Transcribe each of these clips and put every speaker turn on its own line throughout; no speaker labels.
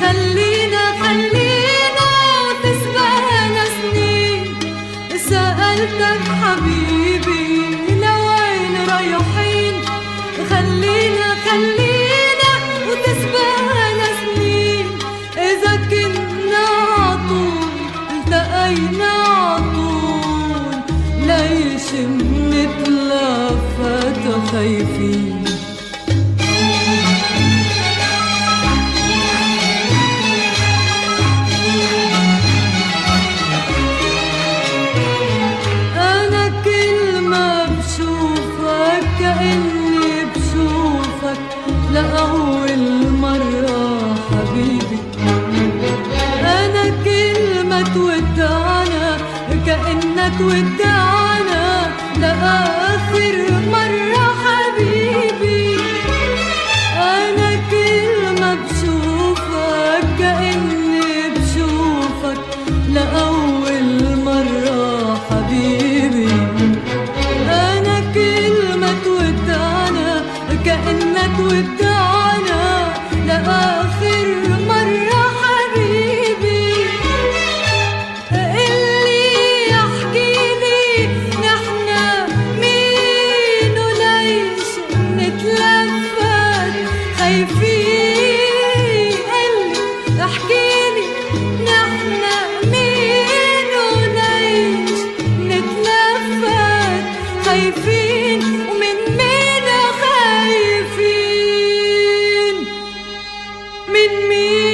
خلينا وتسبقنا سنين. سألتك حبيبي لوين رايحين؟ خلينا وتسبقنا سنين. إذا كنا عطول التقينا عطول، ليش منتلفت خايفين؟ أنا كل ما بشوفك كأني بشوفك لأول مرة حبيبي. أنا كل ما تودعنا كأنك ودعنا لآخر مرة حبيبي. أنا كل ما بشوفك كأني بشوفك لأول مرة حبيبي. أنا كل ما تودعنا كأنك ودعنا لآخر مرة حبيبي. اللي يحكيلي نحنا مين وليش نتلفت خايفين. اللي يحكيلي نحنا مين وليش نتلفت خايفين. ومن مين خايفين؟ من مين؟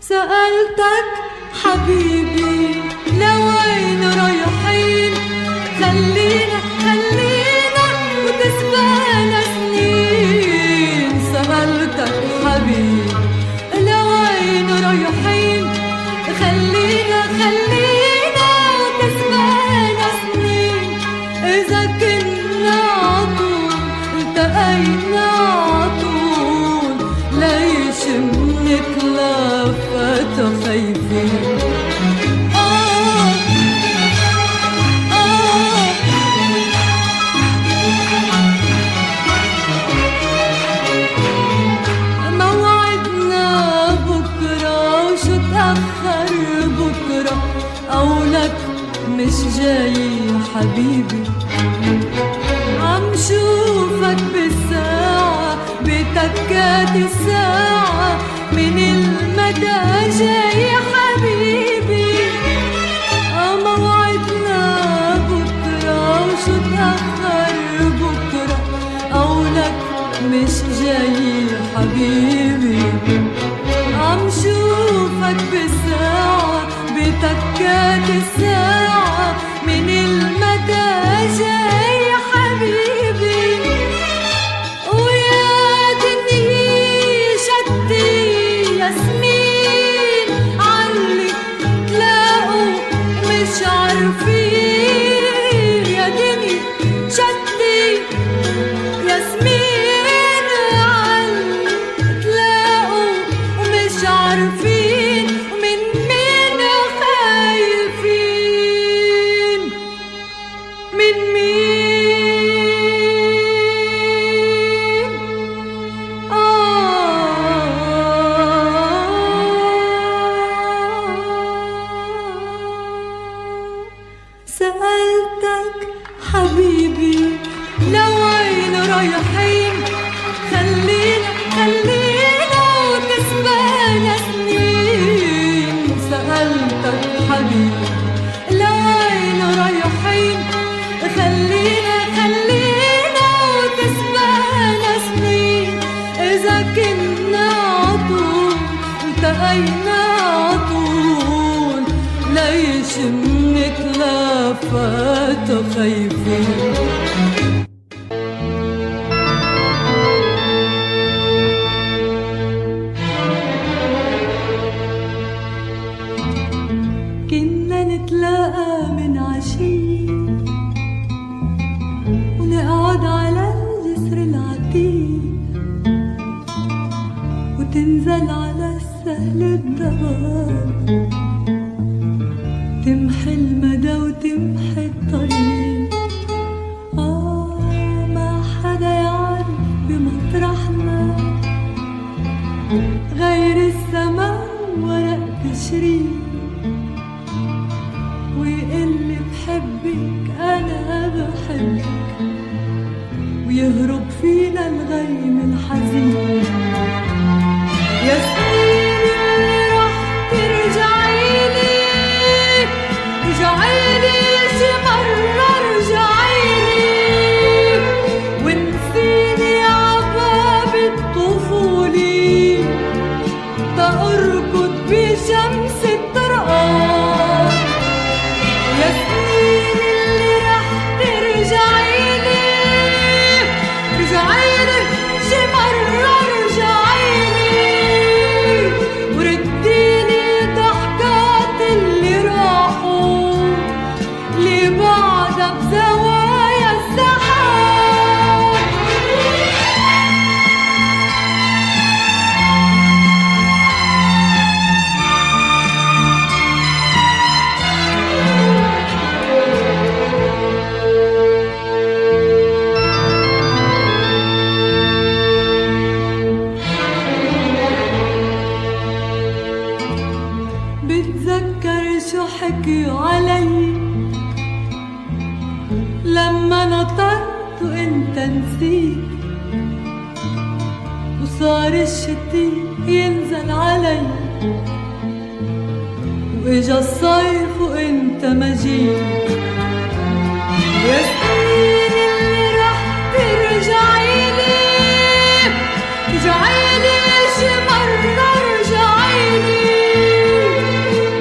سألتك حبيبي لوين رايحين؟ خلينا وتسبقنا سنين. سألتك حبيبي لوين رايحين؟ خلينا وتسبقنا سنين. إذا كنا عطول التقينا عطول، ليش منتلفت خايفين؟ موعدنا بكرة وشو تأخر بكرة، قولك مش جاي حبيبي. عم شوفك بالساعة بتكات الساعة، من المدى جاي حبيبي. موعدنا بكرة وشو تأخر بكرة، قولك مش جاي حبيبي. عم شوفك بالساعة بتكات الساعة، من المدى جاي حبيبي. ويا دنيا شتي ياسمين علي تلاقوا مش عارفين. يا دنيا شتي ياسمين علي تلاقوا ومش عارفين. ومن مين خايفين؟ من مين؟ سألتك حبيبي لوين رايحين؟ خلينا وتسبقنا سنين. سألتك حبيبي لوين رايحين؟ خلينا وتسبقنا سنين. إذا كنا عطول التقينا عطول، ليش منتلفت خايفين؟ كنا نتلاقى من عشية ونقعد على الجسر العتيق، وتنزل على السهل الضباب تمحي المدى وتمحي الطريق. ما حدا يعرف بمطرحنا غير السما ورق تشريق، ويقلي بحبك أنا بحبك، ويهرب فينا الغيم الحزين. يا سنين اللي رح ترجعيلي، رجعيلي شي مرة رجعيلي، ونسيني عباب الطفولة تأركض بشمس الطرقان. يا سنين اللي رح ترجعيلي، رجعيلي شي مرة رجعيلي، ورديلي ضحكات اللي راحوا اللي بعدها بزوايا السحاب. بتذكر شو حكيوا علي لما نطرت وانت نسيت، وصار الشتي ينزل علي، واجا الصيف وانت ما جيت. يا سنين اللي رح ترجعيلي، رجعيلي شي مرة رجعيلي،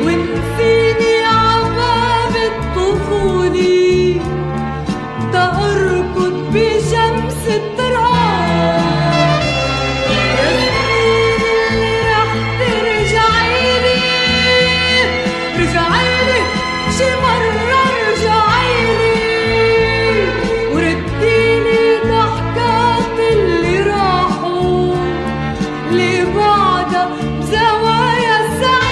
ونسيني عباب الطفولة تأركض بشمس الطرقان. يا سنين اللي رح ترجعيلي، رجعيلي شي مرة رجعيلي، ورديلي ضحكات اللي راحوا اللي بعدها بزوايا السحاب.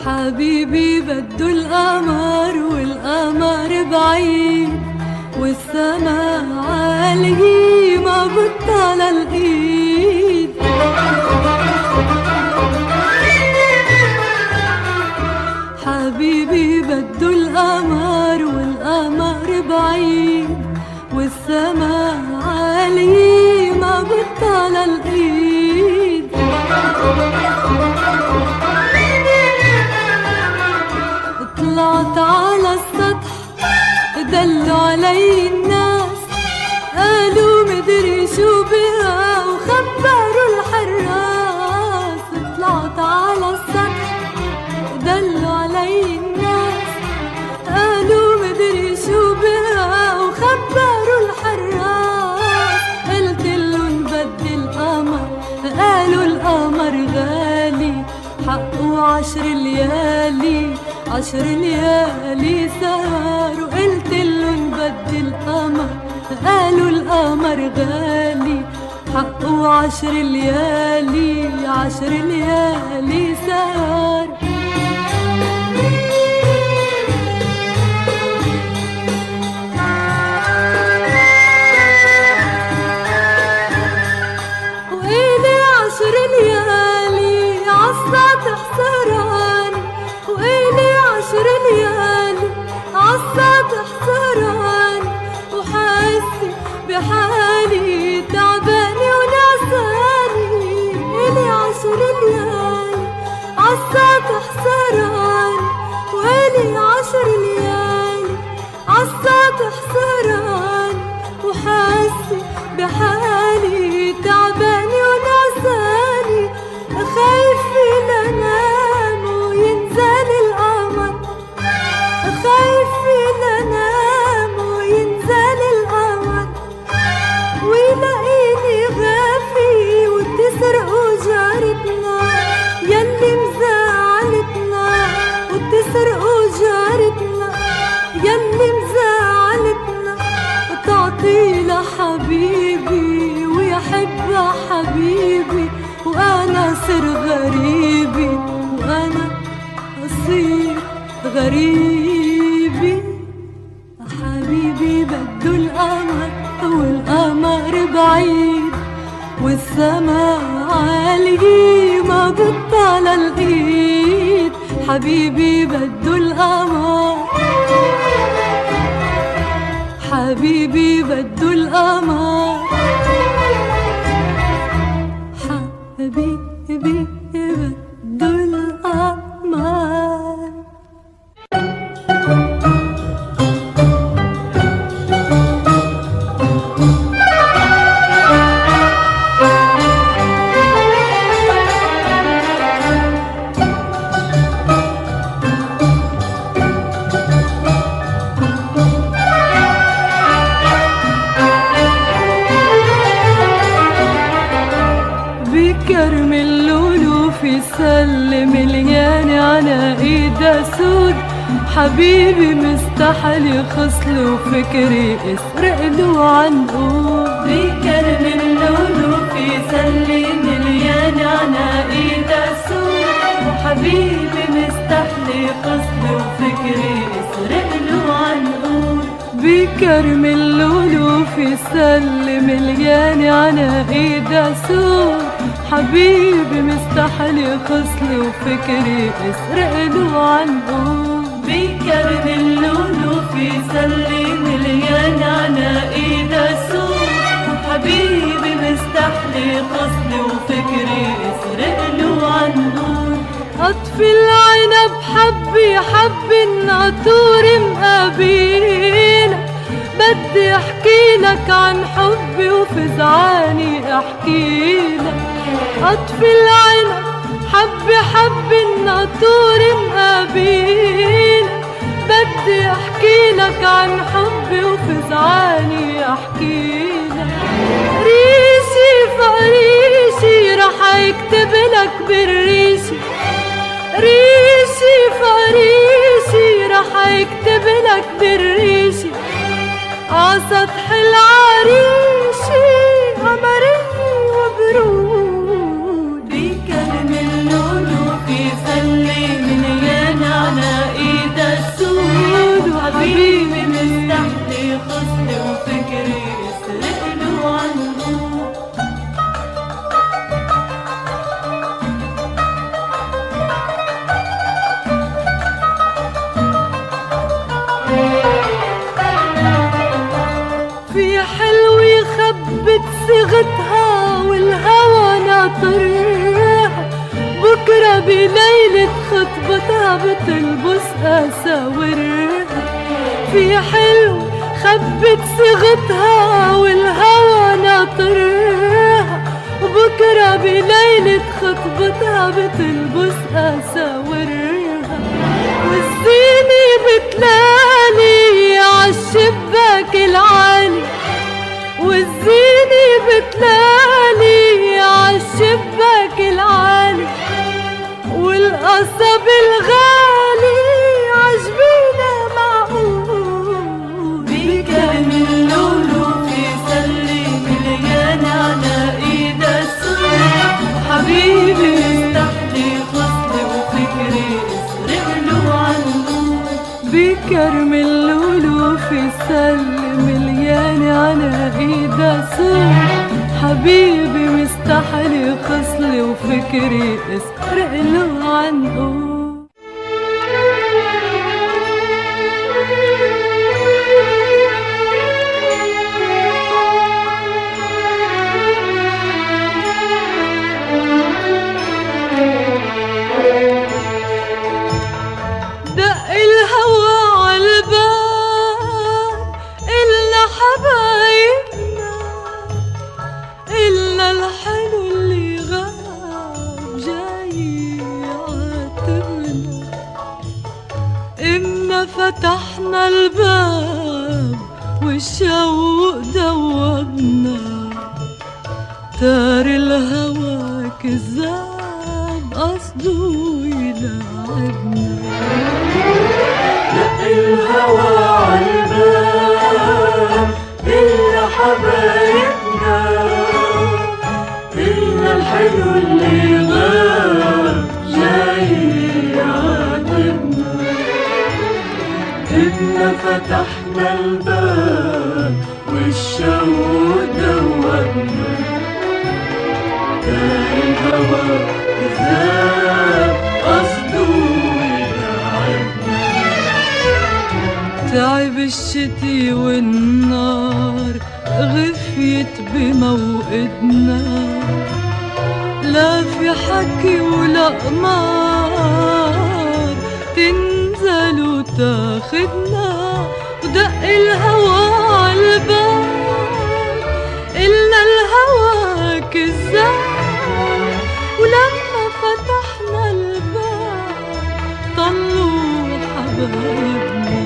حبيبي بده القمر والقمر بعيد، والسما عالية ما بتطلع الايد. حبيبي بده القمر والقمر بعيد، والسما عالية ما بتطلع الايد. طلعت على السطح دلوا علي الناس، قالوا مدري شو بها وخبروا الحراس. طلعت على السطح دلوا علي الناس، قالوا مدري شو بها وخبروا الحراس. قلتلن بدي القمر، قالوا القمر غالي حقه 10 ليالي، 10 ليالي سهر. وقلتلن بدي القمر، قالوا القمر غالي حقه 10 ليالي، 10 ليالي سهر. وإلي 10 ليالي عالسطح سهراني، وإلي 10 ليالي عالسطح سهران وحاسة بحالي تعبانة ونعساني. إلي 10 ليالي عالسطح سهران وإلي 10 ليالي عالسطح سهران وحاسة بحالي تعبانة ونعساني. خايفة لنام وينزل القمر، خايفة لنام وينزل القمر ويلاقيني غافي وبتسرقوا جارتنا يلي مزعلتنا، وبتسرقوا جارتنا يلي مزعلتنا. تعطي لحبيبي ويحب حبيبي وأنا صر غريبي وأنا أصير غريبي. حبيبي بده القمر والقمر بعيد والسما عالية ما بتطلع الإيد. حبيبي بده القمر، حبيبي بده القمر، حبيبي بده القمر. بكرم اللولوف يسلم الياني على ايده سود. حبيبي مستحلي خصله فكري اسرق له عنقود. بكرم اللولوف يسلم الياني على ايده سود. وحبيبي مستحلي خصله فكري اسرق له عنقود. بكرم اللولوف يسلم الياني على ايده سود. حبيبي مستحلي خصلي وفكري اسرق له عنقود. بكرم اللولوف يسلم الياني على ايده سود. حبيبي مستحلي خصلي وفكري اسرق له عنقود. اطفي العنب حبي حبي الناطور مقابيلك. بدي احكي لك عن حبي وفزعاني احكي لك. اطفي العنب حبي حبي الناطور مقابيلك. بدي احكي لك عن حبي وفزعاني احكي لك. ريشي فريشي رح يكتب لك بالريشي. ريشي فريشي رح يكتب لك بالريشي عسطح العريشي قمري وبرود. بكرم اللولوف يسلم الياني على ايده السود. وحبيبي مستحلي خصلي وفكري اسرق له عنقود. في حلوة خبت صيغتها والهوى ناطرها. بكرة بليلة خطبتها بتلبس أساورها. في حلوة خبت صيغتها والهوى ناطرها. وبكرة بليلة خطبتها بتلبس أساورها. والزينة بتلالي عالشباك العالي. والزينة بتلالي عالشباك العالي. والقصب الغالي عجبينا معقول. بكرم اللولوف يسلم الياني على ايده السود. حبيبي مستحلي خصلي وفكري اسرق له عنقود. بكرم اللولوف يسلم الياني على ايده سود. حبيبي مستحلي خصلي وفكري اسرق له عنقود. فتحنا الباب والشوق دوبنا، تار الهوى كذاب قصده يلعبنا.
دق الهوى عالباب إلا حبايبنا، إلا الحلو اللي غاب جاي يعاتبنا. إنا فتحنا الباب والشوق دوبنا، تار الهوى كذاب قصده يلعبنا.
تعب الشتي والنار غفيت بموقدنا، لا في حكي ولا قمار تنزل وتاخدنا. ودق الهوى عالباب إلا الهوى كذاب، ولما فتحنا الباب طلوا حبايبنا.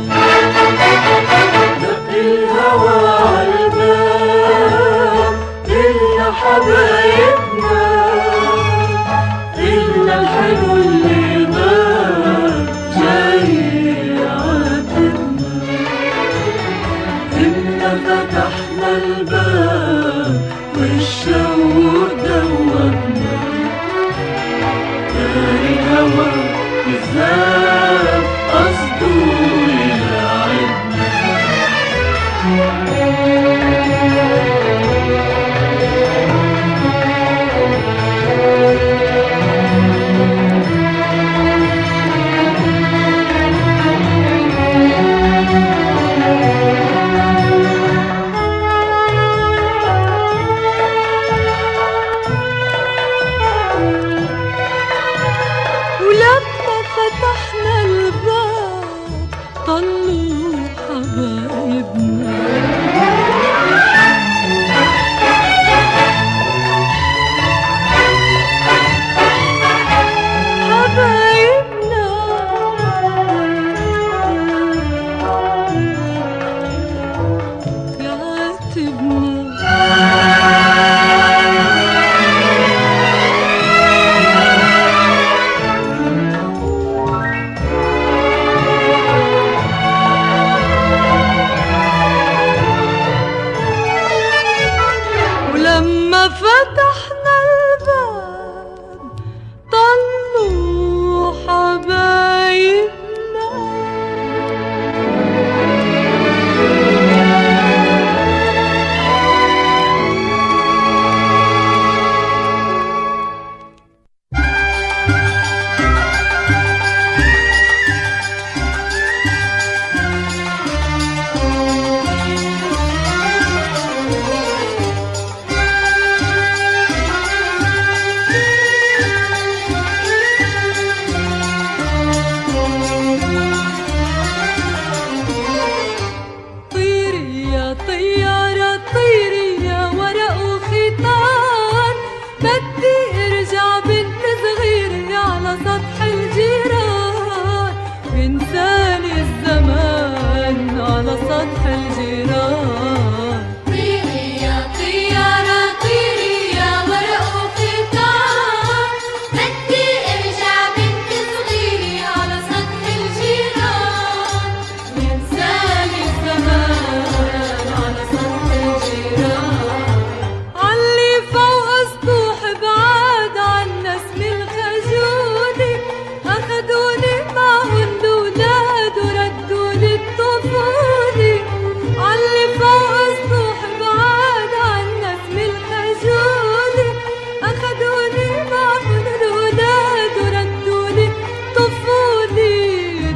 دق الهوى عالباب إلا حبايبنا، إلا الحلو اللي غاب جاي يعاتبنا. إنا فتحنا الباب والشوق دوبنا، تار الهوى كذاب قصده يلعبنا.
ولما فتحنا الباب طلوا حبايبنا. حبايبنا ولما فتحنا الباب طلوا حبايبنا.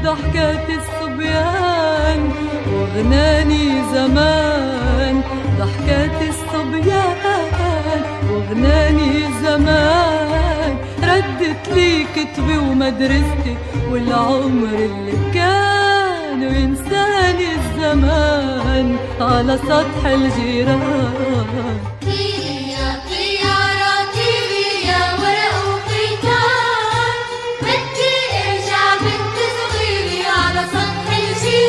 ضحكات الصبيان وغناني زمان، ضحكات الصبيان وغناني زمان. ردت لي كتبي ومدرستي والعمر اللي كان، وينساني الزمان على سطح الجيران.
بدي ارجع بنت صغيرة على سطح الجيران.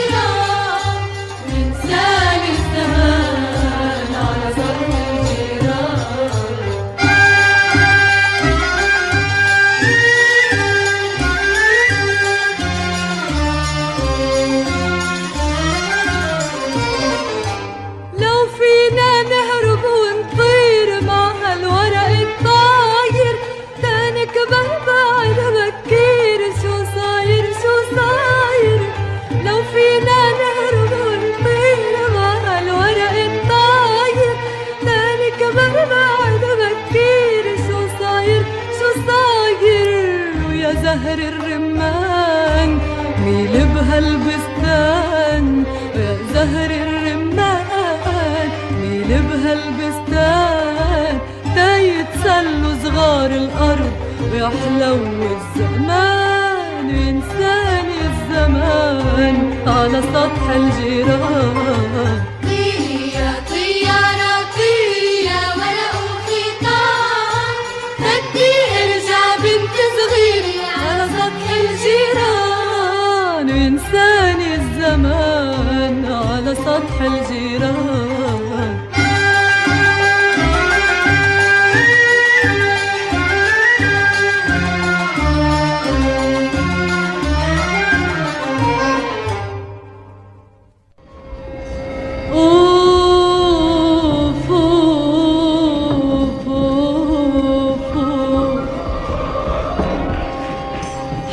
يا زهر الرمان ميل بهالبستان، يا زهر الرمان ميل بهالبستان، تا يتسلوا صغار الأرض ويحلو الزمان، وينساني الزمان على سطح الجيران.
طيري يا طيارة طيري يا ورق وخيطان، بدي ارجع بنت صغيرة
على سطح الجيران، وينساني الزمان على سطح الجيران.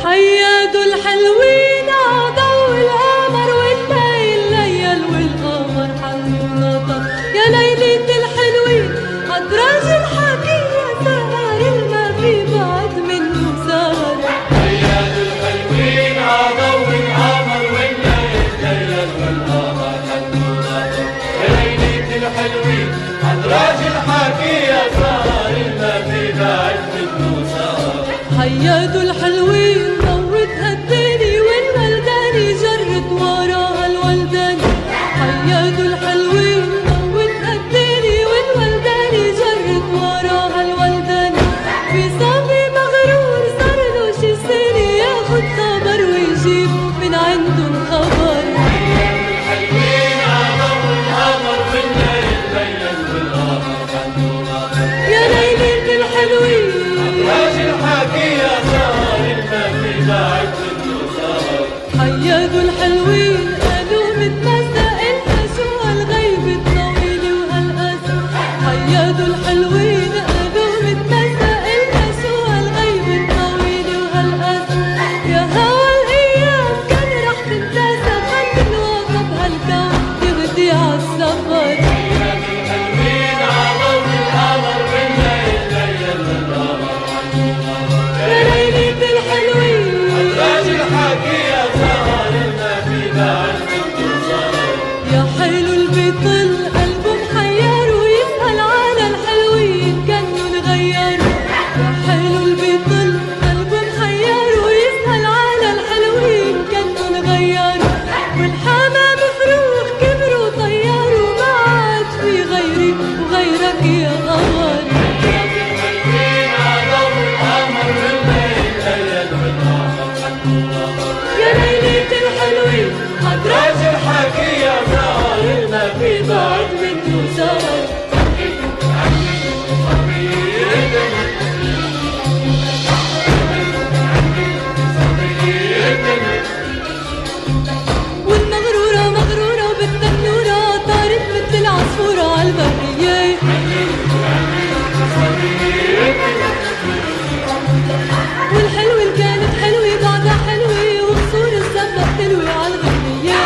حيادوا الحلوين عضو القمر والليل ليل والقمر حلو نطر، يا ليلة الحلوين أدراج الحكي يا سهر الما في بعد منه سهر.
حيادوا الحلوين عضو القمر والليل ليل والقمر حلو نطر، يا ليلة الحلوين أدراج الحكي يا سهر الما في بعد منه سهر.
حيادوا الحلوين موتها الداني والولداني جرت وراها الولداني، حيادوا الحلوين موتها الداني والولداني جرت وراها الولداني، في صبي مغرور صار له شي سنة ياخد خبر ويجيب من عندهم خبر.
حيادوا الحلوين عضو القمر والليل ليل والقمر حلو نطر،
يا ليلة الحلوين
أدراج الحكي يا سهر الما في بعد منه سهر.
حيادوا الحلوين قالوا متمسى انت شو هالغيب الطويل وهالقسى، حيادوا الحلوين قالوا متمسى انت شو هالغيب الطويل وهالقسى، يا هوا الايام كان رح تنتسى خلي الواقع بهالكون يغدي عالسفر.
حيادوا الحلوين عضو القمر والليل ليل والقمر حلو نطر،
يا ليلة الحلوين
أدراج الحكي يا سهر الما في بعد منه سهر.
يا حلو البطل قلبه محير ويسأل على الحلوين كانوا نغيروا، يا حلو البطل قلبه محير ويسأل على الحلوين كانوا نغيروا، والحمام فروخ كبروا طيروا ما عاد في غيري وغيرك يا قمر.
حيادوا الحلوين عضو القمر والليل ليل والقمر حلو نطر،
يا ليلة الحلوين
أدراج الحكي يا سهر الما في بعد منه سهر.
والمغرورة مغرورة وبالتنورة طارت مثل العصفورة عالبرية، والحلوة اللي كانت حلوة بعدها حلوة وقصور السما بتلوي عالغنية.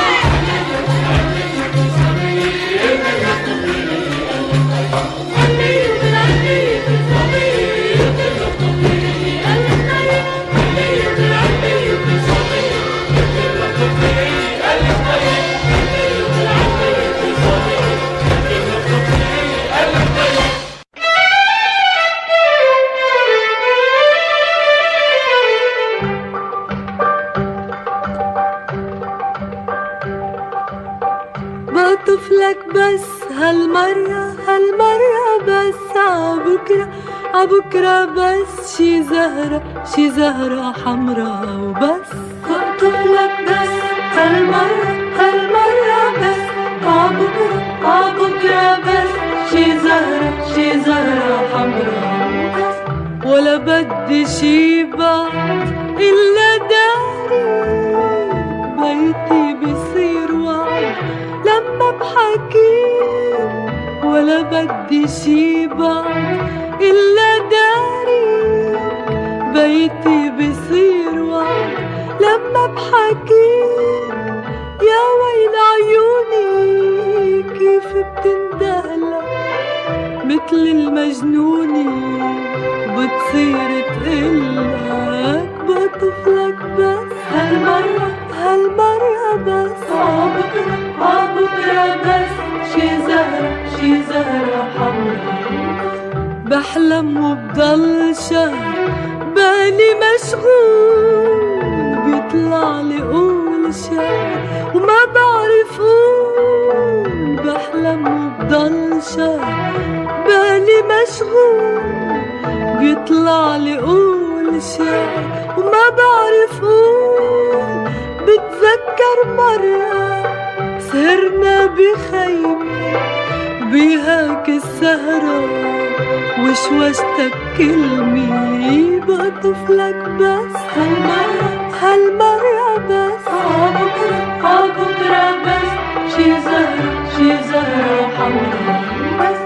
بقطف لك بس هالمرة بس عبكرة بس شي زهرة حمرا وبس. بقطف لك بس هالمرة بس عبكرة بس شي زهرة حمرا وبس. ولا بدي شي بعد إلا داري بيتي بصير وعد لما بحكيك، ولا بدي شي بعد إلا داري بيتي بصير وعد لما بحكيك. يا ويل عيوني كيف بتندهلك مثل المجنونة، بتصير تقلك عبكرة بس شي زهرة شي زهرة حمرا. بحلم وبضل شهر بالي مشغول بيطلع لي قول شعر وما بعرف قول. بحلم وبضل شهر بالي مشغول بيطلع لي قول شعر وما بعرف قول. بتذكر مرة سهرنا بخيمة بهاك السهرة وشوشتك كلمة بقطف لك بس هالمرة بس. عبكرة بس شي زهرة شي زهرة حمرا بس.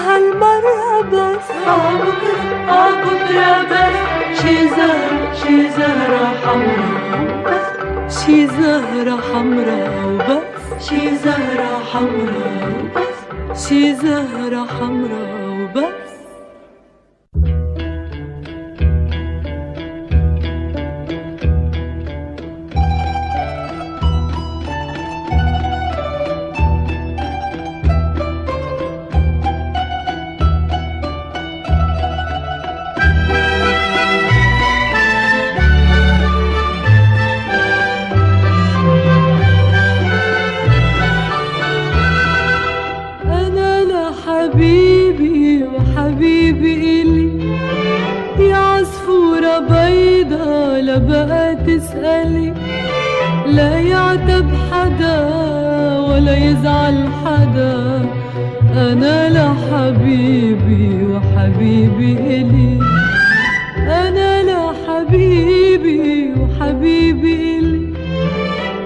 هالمرة بس. عبكرة بس شي زهرة حمرا بس. شي زهرة حمرا وبس. شي زهرة حمرا وبس. شي زهرة حمرا وبس. حبيبي وحبيبي إلي يا عصفورة بيضة لا بقى تسألي. لا يعتب حدا ولا يزعل حدا. أنا لحبيبي وحبيبي إلي. أنا لحبيبي وحبيبي إلي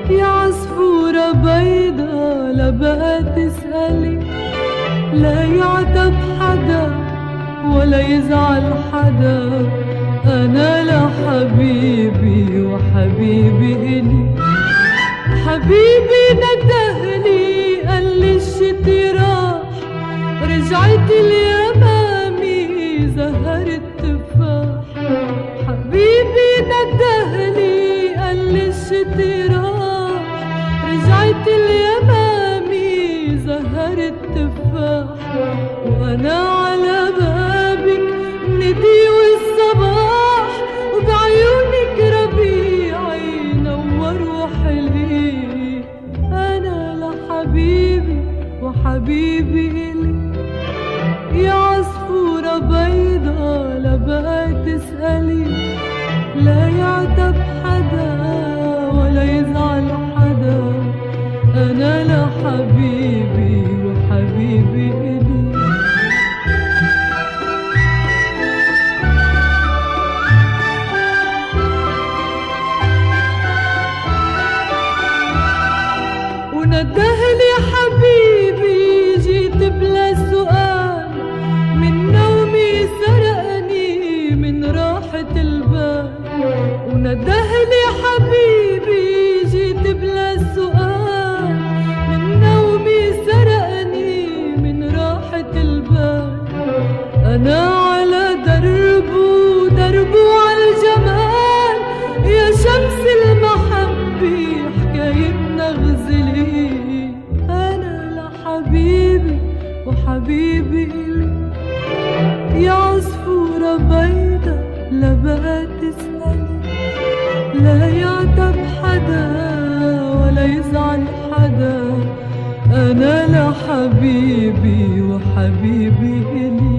يا عصفورة بيضة لا بقى تسألي. لا يعتب حدا ولا يزعل حدا. أنا لحبيبي وحبيبي إلي. حبيبي ندهلي قال لي الشتي راح. رجعت اليمامي زهر التفاح. حبيبي ندهلي قال لي الشتي راح. رجعت اليمامي زهر التفاح. وأنا على بابك ندي والصباح وبعيونك ربيعي نور وحلي. أنا لحبيبي وحبيبي إلي يا عصفورة بيضة لا بقى تسألي. لا يعتب حدا ولا يزعل حدا. أنا لحبيبي وحبيبي إلي. وندهلي حبيبي جيت بلا سؤال. من نومي سرقني من راحة البال. وندهلي حبيبي جيت بلا سؤال. من نومي سرقني من راحة البال. أنا على دربه على الجمال. يا شمس المحبة حكايتنا غزلي. أنا لحبيبي وحبيبي إلي يا عصفورة بيضة لا بقى تسألي. لا يعتب حدا ولا يزعل حدا. أنا لحبيبي وحبيبي إلي.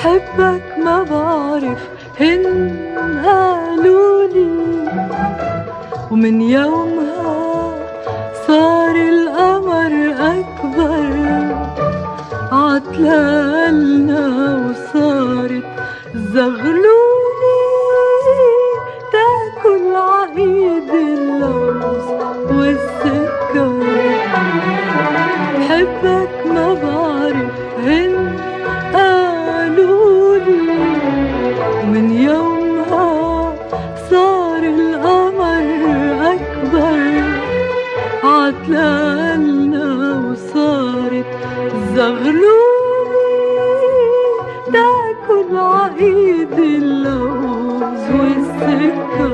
بحبك ما بعرف هن قالولي، ومن يومها صار القمر أكبر عتلالنا وصارت زغلولي تاكل عقيد اللوز والسكر. بحبك ما بعرف هن قالولي، ومن يومها صار القمر أكبر عتلالنا وصارت زغلولي تاكل عقيد اللوز والسكر.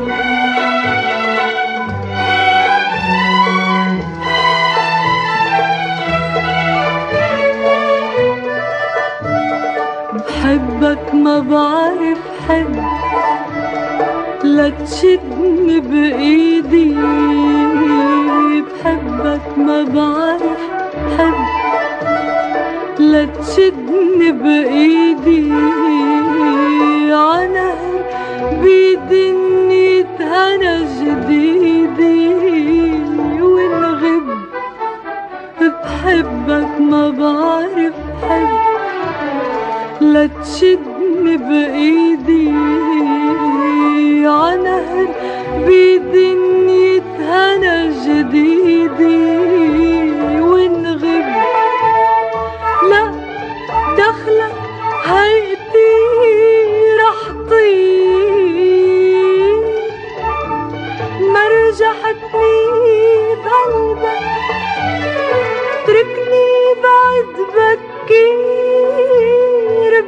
بحبك ما بعرف حب، لا تشدني بإيدي. بحبك ما بعرف حب، لا تشدني بإيدي عنهر بيدني تهنى جديدي ونغب. بحبك ما بعرف حب، لا تشدني بإيدي عنهر بيدني تهنى جديدي ونغب. لا دخلك هيئتي رح طير، ما رجحتني بقلبك تركني بعد بكير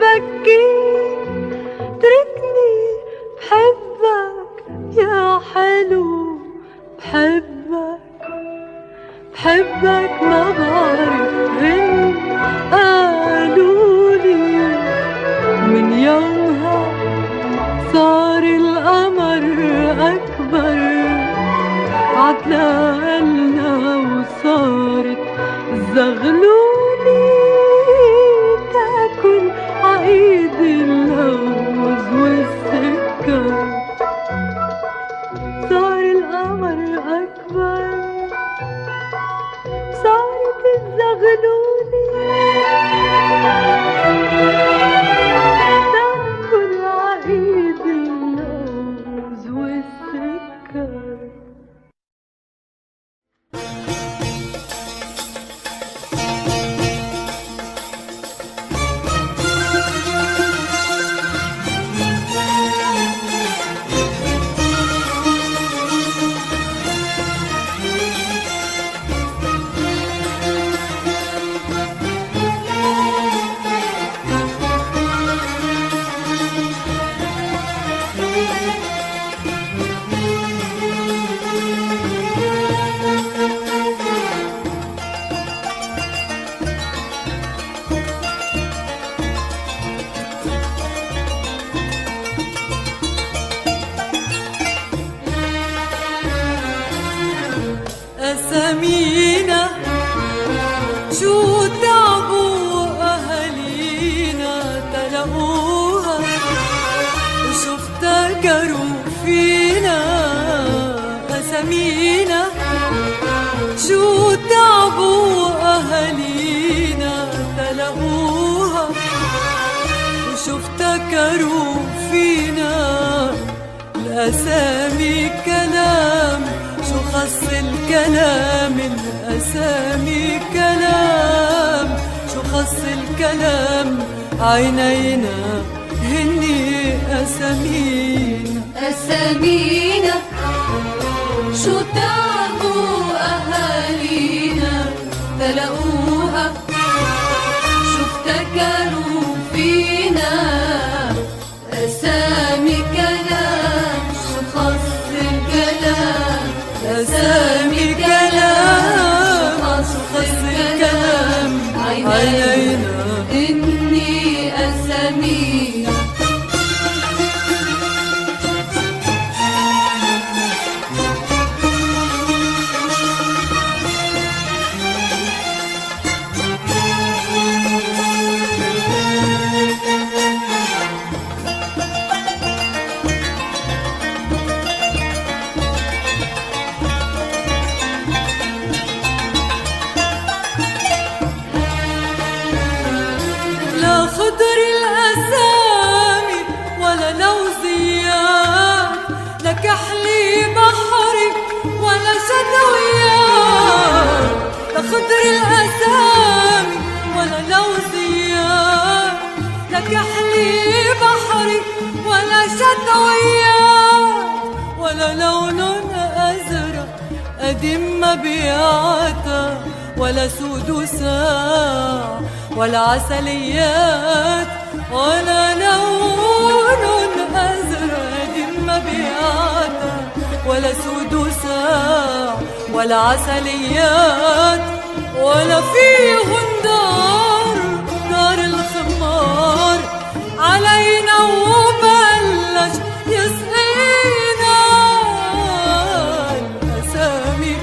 بكير تركني. بحبك يا حلو بحبك، بحبك ما بعرف هن قالولي، من يومها صار القمر أكبر عتلالنا وصارت زغلولي تاكل عقيد اللوز والسكر. صار القمر أكبر صارت الزغلولي تاكل عقيد اللوز والسكر. أسامينا شو تعبوا أهالينا تلاقوها، وشو افتكروا فينا. أسامينا شو تعبوا أهالينا تلاقوها، وشو افتكروا فينا. الأسامي كلام شو خص الكلام، الأسامي كلام شو خص الكلام. عينينا هني أسامينا،
أسامينا شو تعبوا أهالينا تلاقوها، شو افتكروا فينا. أسامي كلام شو خص الكلام، أسامي كلام شو خص الكلام. عينينا إني أسامينا.
خضر الأسامي ولا لوزيات، لا كحلي بحري ولا شتويات. لا خضر الأسامي ولا لوزيات، لا كحلي بحري ولا شتويات، ولا لون أزرق قديم مبيعاتها، ولا سود ساع ولا عسليات، ولا لون أزرق قديم مبيعاتها، ولا سود ساع ولا عسليات، ولا فيهن دار الخمار علينا وبلش يسقينا. الأسامي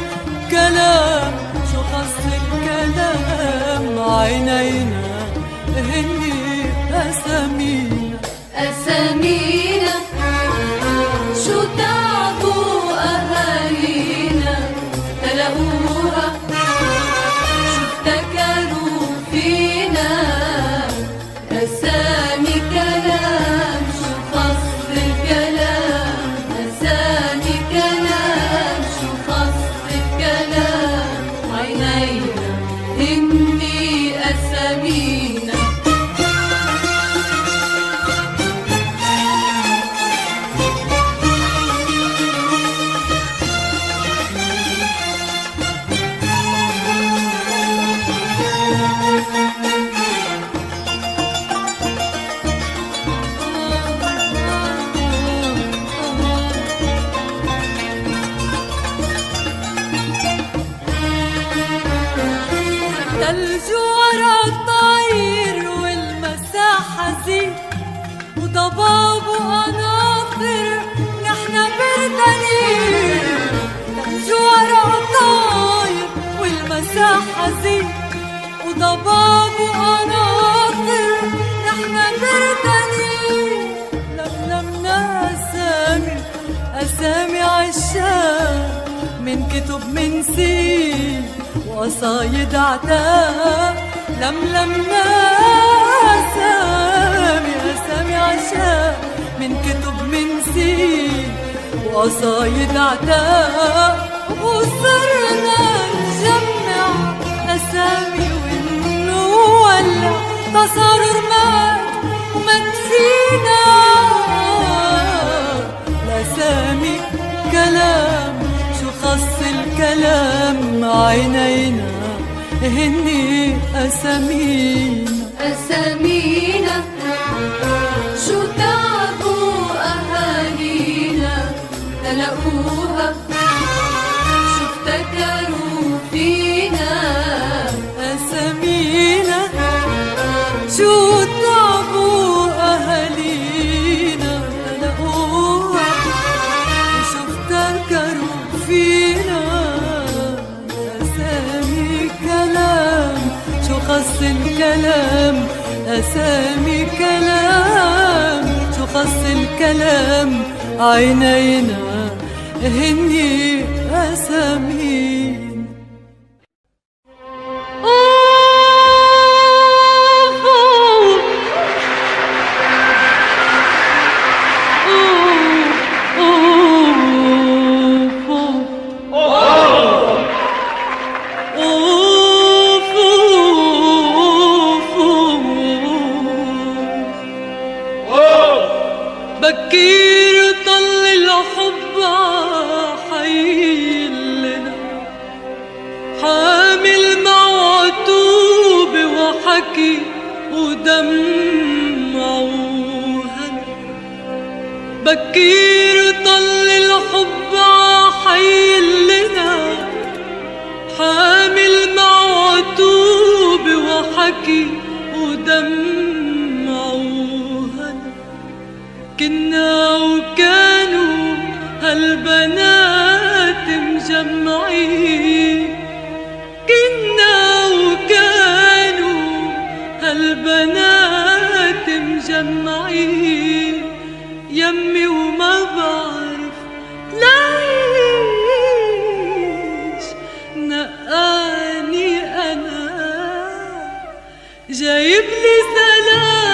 كلام، شو خص الكلام، عينينا هني أسامينا.
أسامينا شو تعبوا أهالينا تلاقوها، شو افتكروا فينا. أسامي كلام، شو خص الكلام، أسامي كلام، شو خص الكلام، عينينا هني أسامينا.
تلج ورا الطاير والمساحة زين، وضباب وقناطر نحنا بردانين. تلج ورا الطاير والمساحة زين، وضباب وقناطر نحنا بردانين. لملمنا أسامي عشاق من كتب من سين وقصايد عتاب. لملمنا أسامي عشاق من كتب من سين وقصايد عتاب. وصرنا نجمع أسامي ونولع تصارر مات ومات فينا. الأسامي كلام، شو خص الكلام، عينينا هني أسامينا.
أسامينا شو تعبوا أهالينا تلاقوها، شو افتكروا فينا.
أسامينا شو تعبوا أهالينا تلاقوها، وشو افتكروا فينا. أسامي كلام، شو خص الكلام، أسامي كلام، شو خص الكلام، عينينا هني أسامينا. بكير طل الحب حيلنا، حامل معتوب وحكي ودمع وهنا. بكير طل الحب حيلنا، حامل معتوب وحكي ودمع وهنا. كنا وكانوا هالبنات مجمعين، كنا وكانوا هالبنات مجمعين. يمي وما بعرف ليش نقاني أنا، جايب لي سلام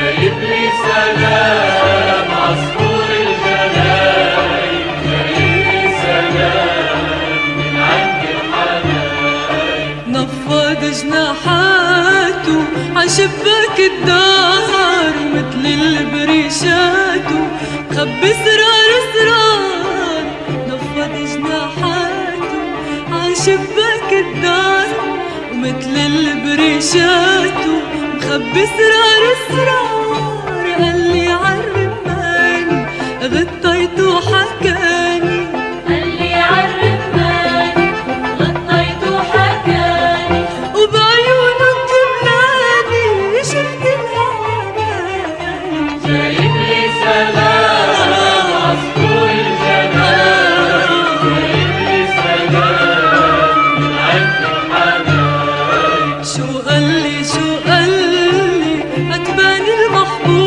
جايب لي سلام عصفور الجناين، جايب لي سلام من عند الحناين.
نفض جناحاته عشباك الدار مثل البريشات خبي اسرار اسرار. نفض جناحاته عشباك الدار ومثل البريشات مخبي اسرار اسرار. قال لي عالرماني غطيته وحكاني،
قال لي عالرماني غطيته وحكاني،
وبعيونه كملاني شفت الأماني.
جايب لي سلام عصفور الجناين، جايب لي سلام من عند الحناين.
شو قال لي عتباني المحبوب